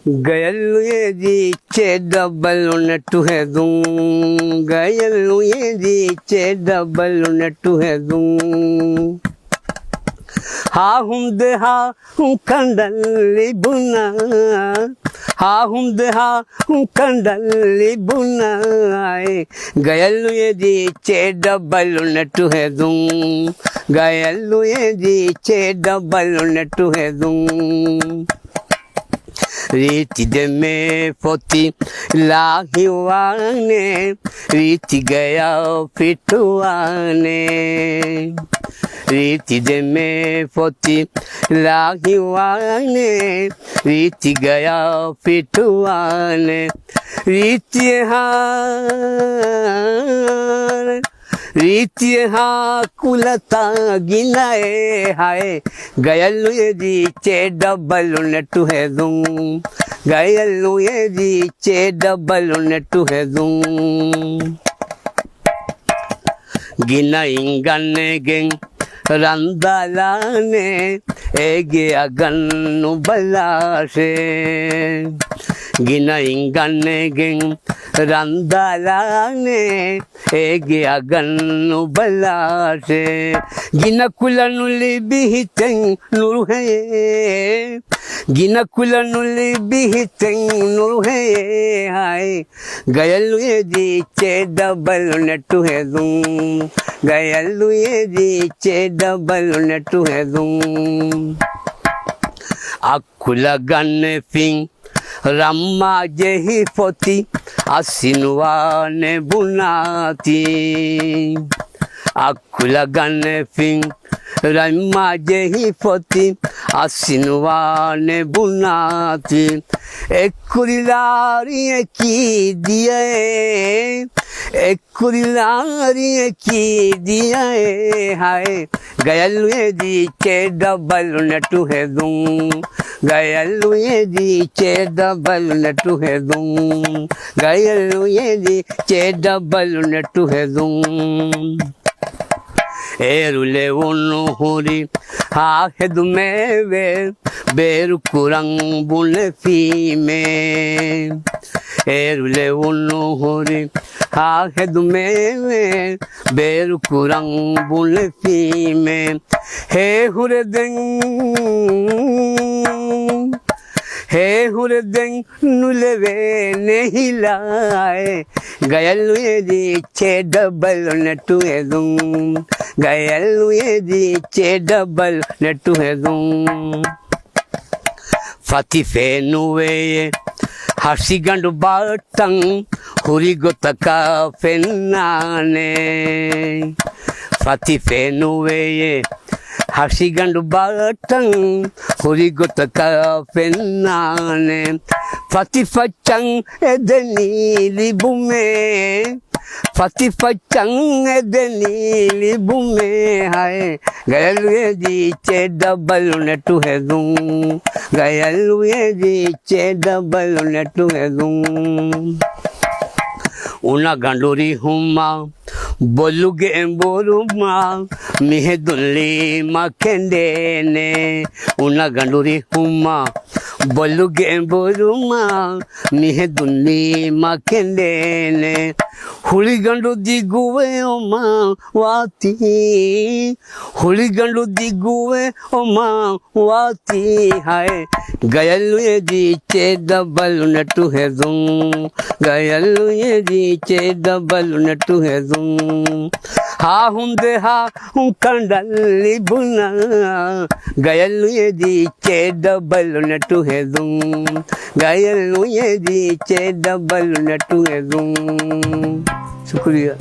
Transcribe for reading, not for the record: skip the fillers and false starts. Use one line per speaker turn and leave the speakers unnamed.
Gayallu yedi double nettu hedum. Gayallu yedi double nettu hedum. Ha humde ha kandalli bunna. Ha humde ha kandalli bunna. Gayallu yedi double nettu hedum. Gayallu yedi double nettu hedum. Riti de me foti lahiwane, riti gaya fituane. Riti de me foti lahiwane, riti gaya fituane. Riti han रीति हा कुलता गिनाए हाय गयलु ये रीचे double नेटु है दूं गयलु ये रीचे double नेटु है दूं गिना इंगने गें रंदालाने एगे अगन्नु बलाशे गिना इंगने गें रंदालाने एगे अगन्नु बलाशे गिना कुलनुली बिहितें नूर है गिना कुलनुली बिहितें नूर है हाय गयलु ये दीचे डबल नेटु है दूं गयलु ये दीचे डबल नेटु है दूं अकुला गन्ने फिंग रम्मा जेही photo asinuane bunati akula gane fin raima jehi foti asinuane bunati ekulilari ki diye ekulilari ki diye hai gayallu ye di che double netu he dum gayallu ye di che double netu he dum gayallu ye di che double netu he dum erule unu huri ha hedume ve beru kurang bune fime erule unu huri ha hedume ve beru kurang bune fime he hure den nuleve नहीं लाए गयलु ये दीचे double नेटु है दूं गयलु ये दीचे double नेटु है दूं फती फेनुवे हसी गंडु बाटंग हुरी गोतका फेनाने फती फेनुवे हसी गंडु बाटंग हुरी गोतका फेनाने फती फचंग एदनीली बुमे फती फचंग एदनीली बुमे हाय गयलु ये दीचे डबल नेटु है दूं गयलु ये दीचे डबल नेटु है दूं una ganduri humma boluge boruma mihe dunli makende ne una ganduri humma boluge boruma mihe dunli makende ne huli gandu diguwe oma wati huli gandu diguwe oma wati hai gayallu ye dीचे double नेटु है दूं गयलु ये दीचे double नेटु है दूं हा हुंदे हा कंडली बुना गयलु ये दीचे डबल नेटु है दूं गयलु ये दीचे डबल नेटु है दूं शुक्रिया।